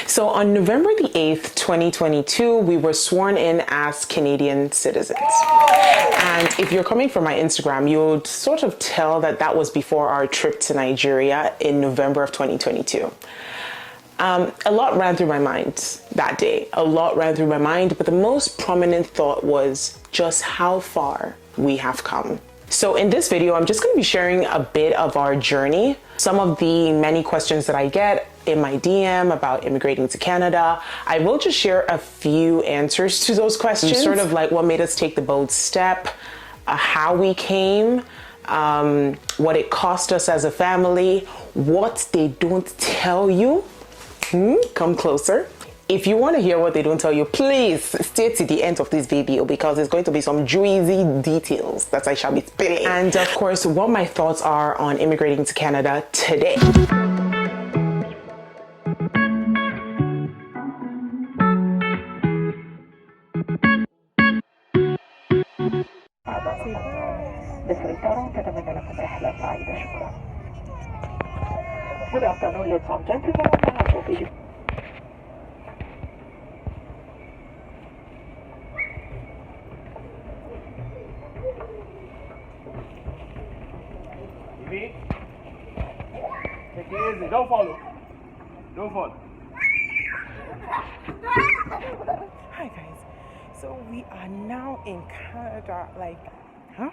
So on November the 8th, 2022, we were sworn in as Canadian citizens. And if you're coming from my Instagram, you'll sort of tell that that was before our trip to Nigeria in November of 2022. A lot ran through my mind that day. A lot ran through my mind, but the most prominent thought was just how far we have come. So in this video, I'm just going to be sharing a bit of our journey, some of the many questions that I get in my DM about immigrating to Canada. I will just share a few answers to those questions, sort of like what made us take the bold step, how we came, what it cost us as a family, what they don't tell you. Come closer. If you want to hear what they don't tell you, please stay to the end of this video because there's going to be some juicy details that I shall be spilling. And of course, what my thoughts are on immigrating to Canada today. Good afternoon, ladies and gentlemen. Take it easy, don't follow. Don't follow. Hi guys, so we are now in Canada, like, huh?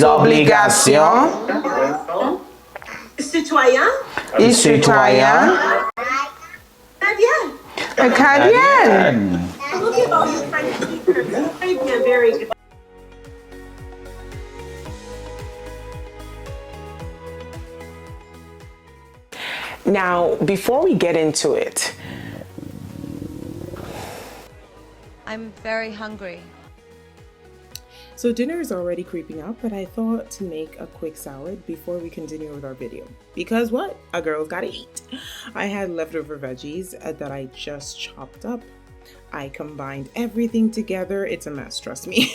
Obligations citoyen et citoyen acadienne. Talking about your French teacher, very bien, very good. Now, before we get into it, I'm very hungry. So dinner is already creeping up, but I thought to make a quick salad before we continue with our video. Because what? A girl's gotta eat. I had leftover veggies that I just chopped up. I combined everything together. It's a mess, trust me.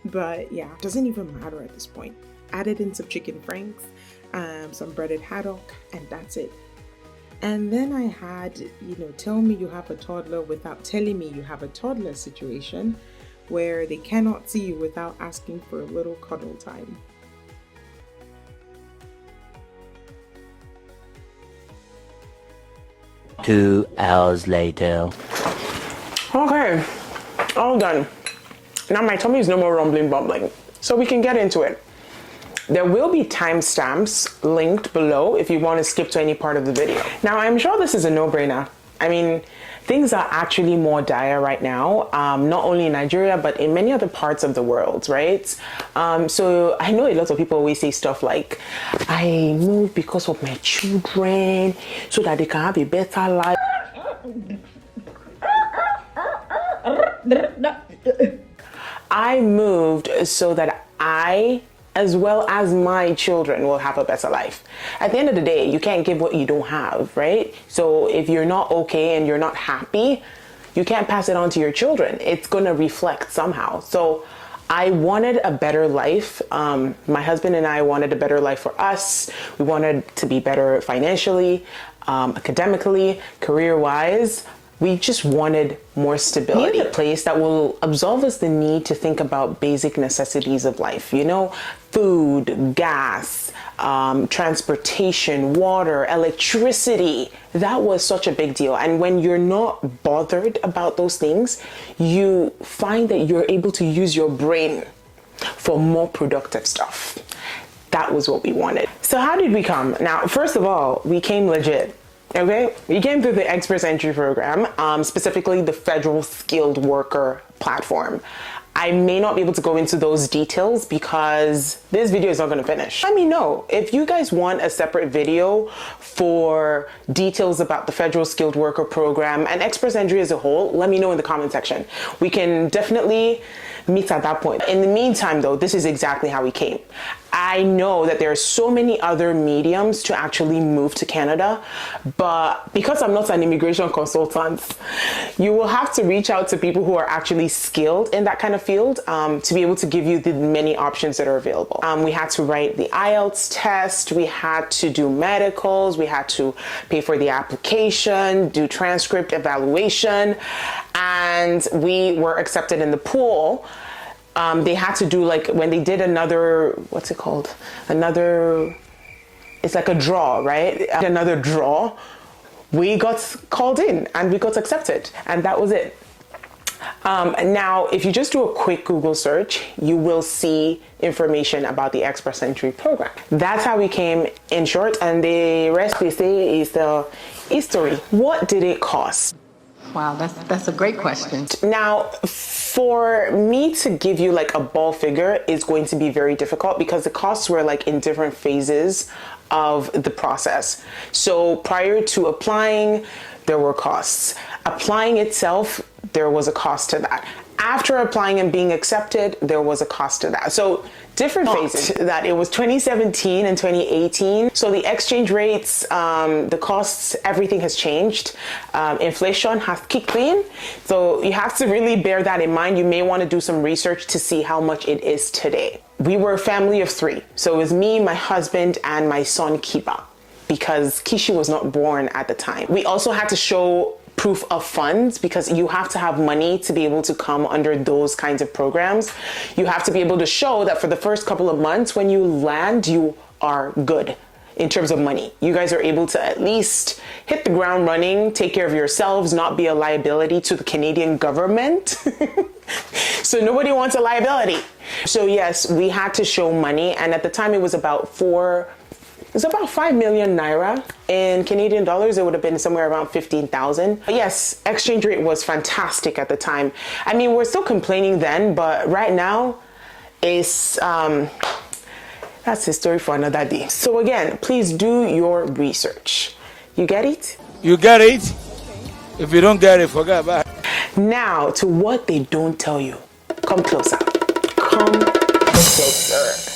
But yeah, it doesn't even matter at this point. Added in some chicken franks, some breaded haddock, and that's it. And then I had, tell me you have a toddler without telling me you have a toddler situation, where they cannot see you without asking for a little cuddle time. Two hours later. okay, all done. Now my tummy is no more rumbling, bubbling, so we can get into it. There will be timestamps linked below if you want to skip to any part of the video. Now, I'm sure this is a no-brainer. I mean, things are actually more dire right now, not only in Nigeria, but in many other parts of the world, right? So I know a lot of people always say stuff like, I moved because of my children, so that they can have a better life. I moved so that I, as well as my children, will have a better life. At the end of the day, you can't give what you don't have, right? So if you're not okay and you're not happy, you can't pass it on to your children. It's gonna reflect somehow. So I wanted a better life. My husband and I wanted a better life for us. We wanted to be better financially, academically, career-wise, We just wanted more stability. A place that will absolve us the need to think about basic necessities of life, you know, food, gas, transportation, water, electricity. That was such a big deal. And when you're not bothered about those things, you find that you're able to use your brain for more productive stuff. That was what we wanted. So how did we come? Now, first of all, we came legit. Okay, we came through the Express Entry program, specifically the Federal Skilled Worker Platform. I may not be able to go into those details because this video is not going to finish. Let me know if you guys want a separate video for details about the Federal Skilled Worker Program and Express Entry as a whole. Let me know in the comment section. We can definitely meet at that point. In the meantime, though, this is exactly how we came. I know that there are so many other mediums to actually move to Canada, but because I'm not an immigration consultant, you will have to reach out to people who are actually skilled in that kind of field to be able to give you the many options that are available. We had to write the IELTS test, we had to do medicals, we had to pay for the application, do transcript evaluation, and we were accepted in the pool. They had to do, like, when they did another, what's it called? It's like a draw, right? Another draw. We got called in and we got accepted, and that was it. Now, if you just do a quick Google search, you will see information about the Express Entry program. That's how we came, in short, and the rest, they say, is the history. What did it cost? Wow, that's a great question. Now, for me to give you like a ball figure is going to be very difficult because the costs were like in different phases of the process. So prior to applying, there were costs. Applying itself, there was a cost to that. After applying and being accepted, there was a cost to that. So different phases. That it was 2017 and 2018. So the exchange rates, the costs, everything has changed. Inflation has kicked in. So you have to really bear that in mind. You may want to do some research to see how much it is today. We were a family of 3. So it was me, my husband, and my son Kiba, because Kishi was not born at the time. We also had to show proof of funds because you have to have money to be able to come under those kinds of programs. You have to be able to show that for the first couple of months when you land, you are good in terms of money. You guys are able to at least hit the ground running, take care of yourselves, not be a liability to the Canadian government. So nobody wants a liability. So yes, we had to show money, and at the time it was about 5 million naira. In Canadian dollars, it would have been somewhere around 15,000. Yes, exchange rate was fantastic at the time. I mean, we're still complaining then, but right now, it's that's a story for another day. So again, please do your research. You get it? You get it? If you don't get it, forget about it. Now, to what they don't tell you. Come closer. Come closer.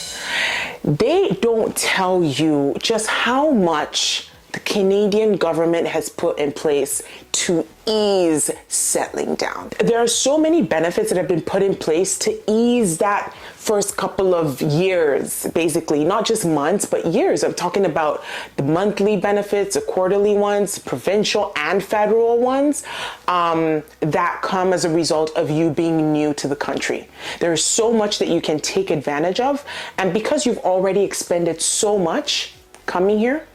They don't tell you just how much the Canadian government has put in place to ease settling down. There are so many benefits that have been put in place to ease that first couple of years, basically, not just months, but years. I'm talking about the monthly benefits, the quarterly ones, provincial and federal ones, that come as a result of you being new to the country. There's so much that you can take advantage of. And because you've already expended so much coming here,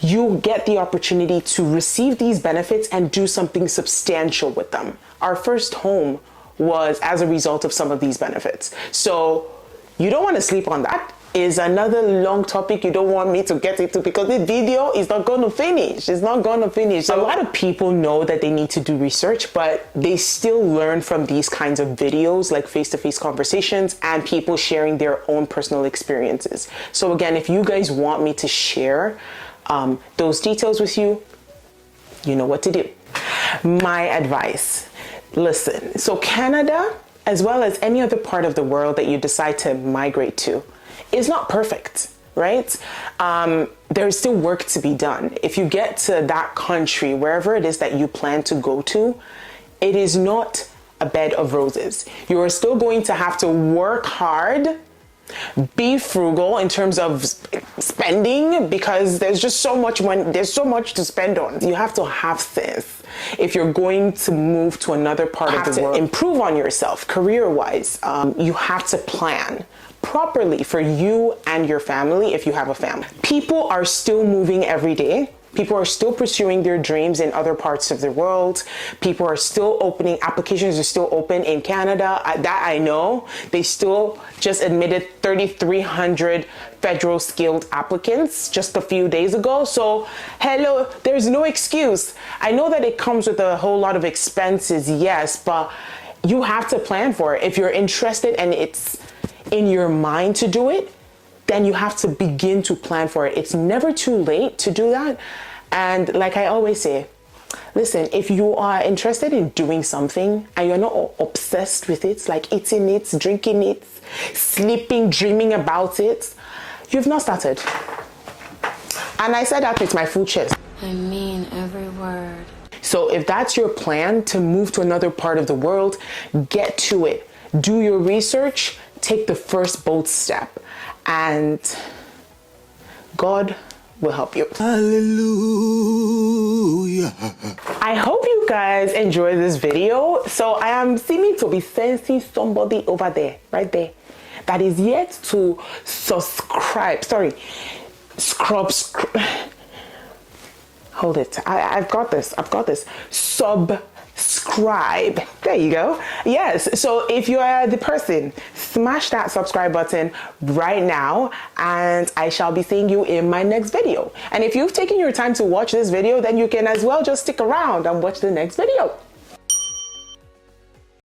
you get the opportunity to receive these benefits and do something substantial with them. Our first home was as a result of some of these benefits. So you don't want to sleep on that. Is another long topic you don't want me to get into because the video is not going to finish. It's not going to finish. A lot of people know that they need to do research, but they still learn from these kinds of videos, like face-to-face conversations and people sharing their own personal experiences. So again, if you guys want me to share those details with you, you know what to do. My advice, listen, so Canada, as well as any other part of the world that you decide to migrate to, is not perfect, right? There's still work to be done. If you get to that country, wherever it is that you plan to go to, it is not a bed of roses. You are still going to have to work hard, be frugal in terms of spending, because there's just so much money, there's so much to spend on. You have to have this. if you're going to move to another part of the world, improve on yourself career-wise, you have to plan properly for you and your family if you have a family. People are still moving every day. People are still pursuing their dreams in other parts of the world. People are still opening, applications are still open in Canada. That I know. They still just admitted 3,300 federal skilled applicants just a few days ago. So, hello, there's no excuse. I know that it comes with a whole lot of expenses, yes, but you have to plan for it. If you're interested and it's in your mind to do it, then you have to begin to plan for it. It's never too late to do that. And like I always say, listen, if you are interested in doing something and you're not obsessed with it, like eating it, drinking it, sleeping, dreaming about it, you've not started. And I said that with my full chest. I mean every word. So if that's your plan to move to another part of the world, get to it. Do your research, take the first bold step, and God will help you. Hallelujah. I hope you guys enjoyed this video. So I am seeming to be sensing somebody over there, right there, that is yet to subscribe. Hold it. I've got this. Subscribe. There you go. Yes. So if you are the person, smash that subscribe button right now, and I shall be seeing you in my next video. And if you've taken your time to watch this video, then you can as well just stick around and watch the next video.